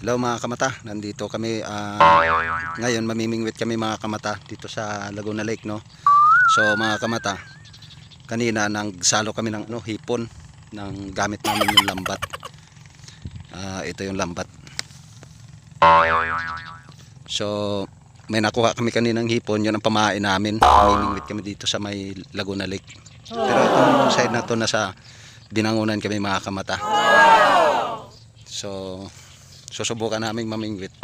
Hello mga kamata, nandito kami ngayon mamimingwit kami mga kamata dito sa Laguna Lake, no. So mga kamata, kanina nagsalo kami ng hipon ng gamit namin yung lambat. Ito yung lambat. So may nakuha kami kaninang hipon, yun ang pamain namin. Mamimingwit kami dito sa may Laguna Lake. Pero itong side na to nasa Binangonan kami mga kamata. So susubukan naming mamingwit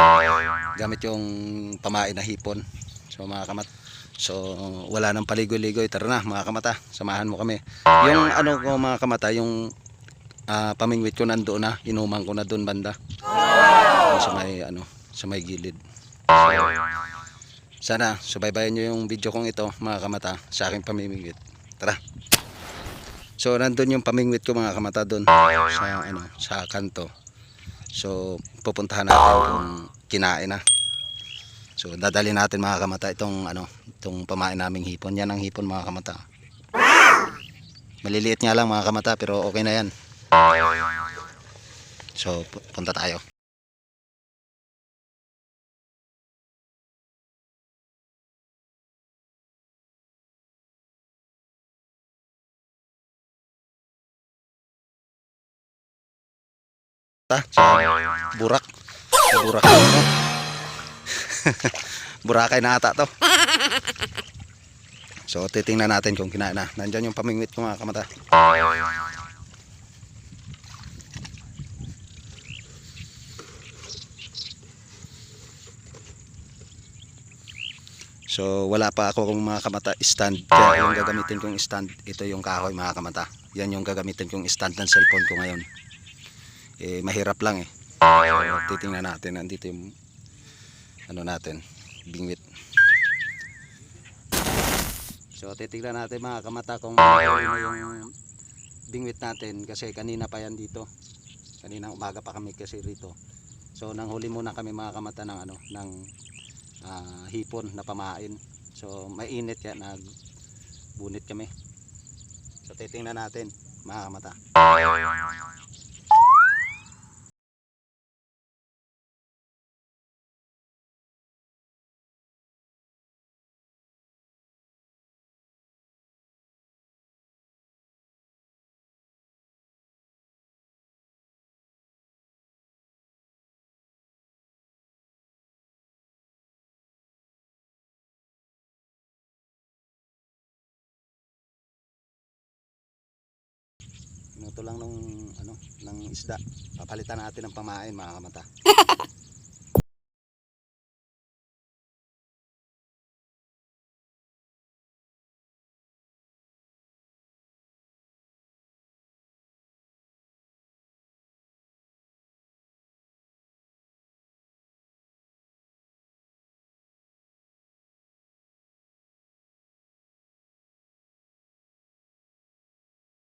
gamit yung pamain na hipon. So mga kamat, so wala nang paligoy-ligoy, tara na mga kamata, samahan mo kami. Yung ko mga kamata, yung pamingwit ko nandoon na, inuman ko na doon banda sa may sa may gilid. So sana subaybayan nyo yung video kong ito mga kamata sa aking pamimingwit. Tara. So nandun yung pamingwit ko mga kamata doon sa sa kanto. So pupuntahan natin kung kinain na. So dadali natin mga kamata itong pamain naming hipon. Yan ang hipon mga kamata. Maliliit nga lang mga kamata pero okay na yan. So punta tayo. Sa burak. Sa burak na Burakay na ata to. So titingnan natin kung kinain na. Nandyan yung pamingwit ko mga kamata. So wala pa ako kung mga kamata stand. Kaya yung gagamitin kong stand, ito yung kahoy mga kamata. Yan yung gagamitin kong stand ng cellphone ko ngayon. Mahirap lang So titingnan natin, nandito yung natin, bingwit. So titingnan natin mga kamata kung yung bingwit natin, kasi kanina pa yan dito. Kaninang umaga pa kami kasi rito. So nanghuli muna kami mga kamata ng ng hipon na pamain. So mainit yan, nagbunit kami. So titingnan natin mga kamata. Ito lang nung ng isda. Papalitan natin ng pamain mga kamata.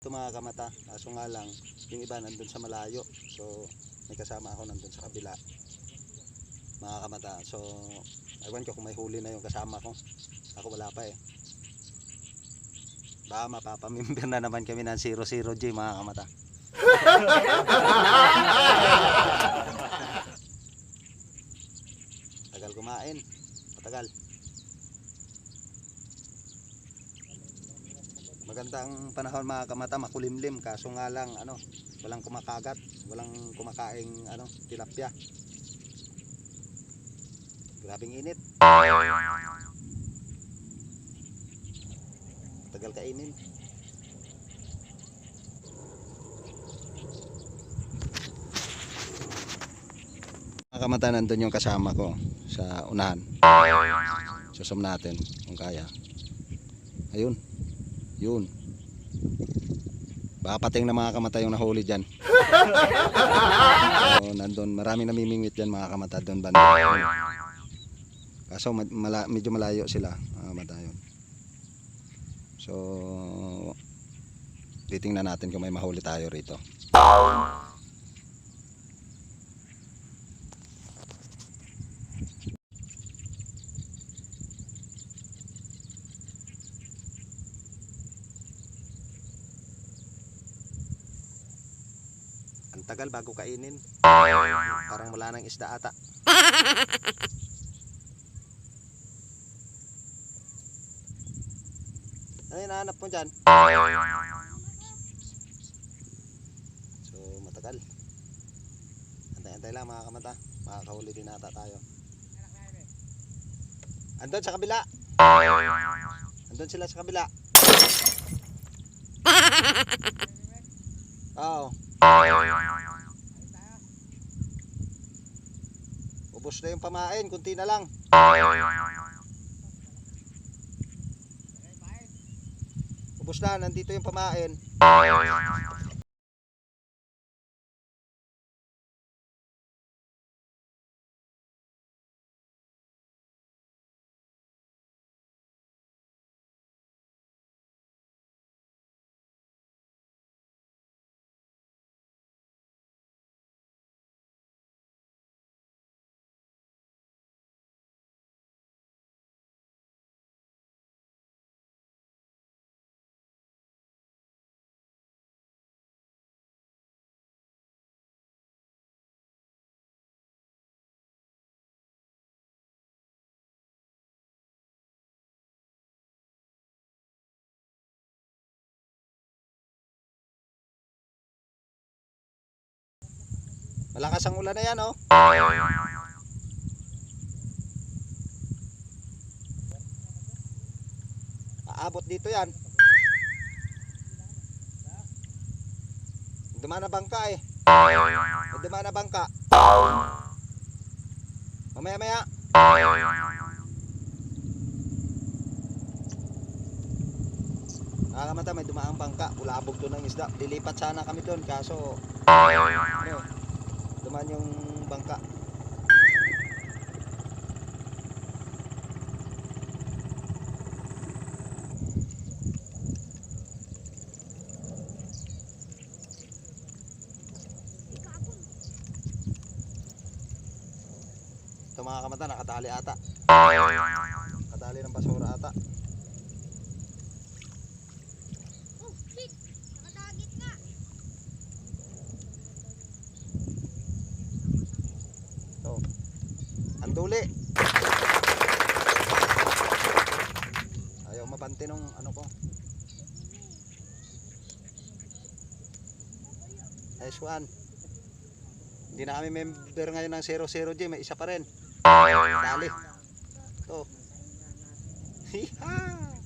Ito mga kamata, kaso nga lang yung iba nandun sa malayo. So may kasama ako nandun sa kabila mga kamata. So ewan ko kung may huli na yung kasama ko. Ako wala pa Baka mapapamimber na naman kami ng 00G mga kamata. Tagal kumain, matagal. Magandang panahon mga kamata, makulimlim, kaso nga lang walang kumakagat, walang kumakaing tilapia. Grabing init. Tagal kainin. Mga kamata, nandun yung kasama ko sa unahan. Susum natin kung kaya. Ayun. Yun. Baka pating na mga kamata yung nahuli dyan. So nandun, maraming namimingwit dyan mga kamata doon banda. Kaso medyo malayo sila mga kamata yun. So titingnan natin kung may mahuli tayo rito. matagal bago kainin. Parang wala nang isda ata. Ano hinahanap mo dyan? So matagal. Antay-antay lang mga kamata. Makakahuli din ata tayo. Andun sa kabila. Andun sila sa kabila. Oo. Ubos na yung pamain, kunti na lang. Ubos na, nandito yung pamain. Malakas ang ulan na yan, oh. Aabot dito yan. Dumaan na bangka eh. Dumaan na bangka. Mamaya-maya. Nakakamata, may dumaang bangka. Ulabog doon ng isda. Lilipat sana kami doon kaso ano, dumaan yung bangka. Ito mga kamata, nakadali ata. Nakadali ng basura ata. Oh, shit! Nakadagit nga! Ito. Anduli. Ayaw mabante nung ano ko. Nice one. Hindi na kami member ngayon ng 00G, may isa pa rin. Dali. Ito. Hiha!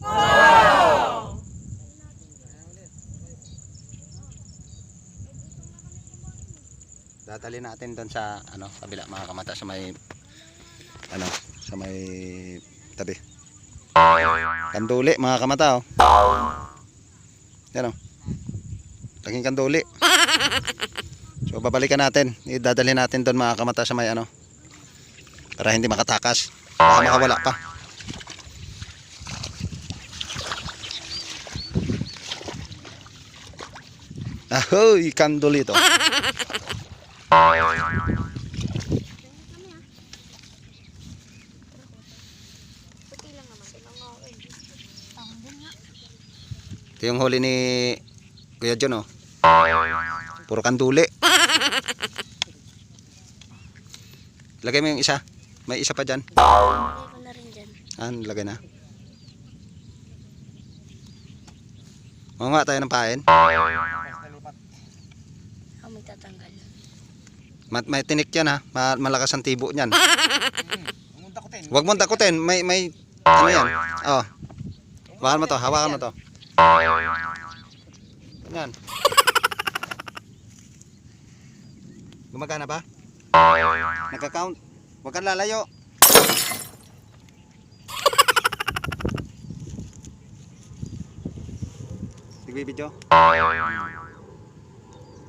Wow! Dadali natin doon sa ano, kabila mga kamata, sa may ano, sa may tabi. Kanduli mga kamata, oh. Yan, oh. Laging kanduli. So babalikan natin, idadali natin doon mga kamata sa may ano, para hindi makatakas, baka makawala pa. Ahoy, kanduli ito. Puti lang naman. Ito yung huli ni Kuya John, oh. Puro kanduli. Lagay mo yung isa. May isa pa dyan. Lagay ko na rin dyan. Lagay na. Mga tayo ng pain. Ako magtatanggal. May tinik yan, ha. Malakas ang tibo niyan. Huwag mong takutin. May ano yan. Oh. Hawakan mo to. Hawakan mo to. Yan. Gumagana ba? Nagka-count. Huwag kang lalayo. Nagbibidyo.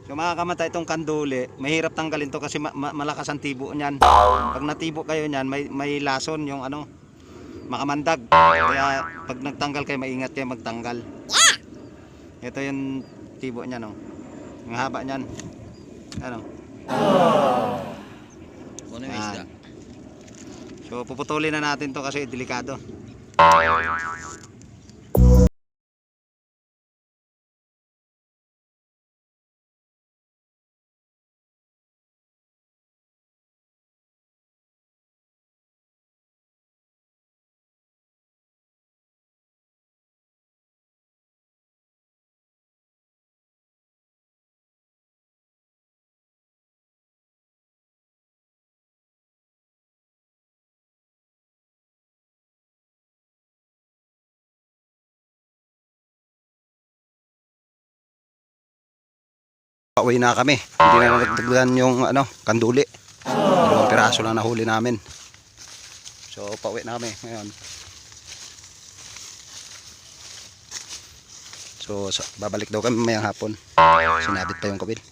So makakamatay itong kanduli. Mahirap tanggalin to kasi malakas ang tibo niyan. Pag natibo kayo niyan, may lason yung ano, makamandag. Kaya pag nagtanggal kayo, maingat kayo magtanggal. Ito yung tibo niya, no. Ang haba niyan. Ano? Ano yung isda? So puputulin na natin to kasi delikado. Pauwi na kami. Hindi na nagdagdagan yung kanduli. 2 piraso lang nahuli namin. So pauwi na kami ngayon. So babalik daw kami mayang hapon. Sinabit pa yung kawil.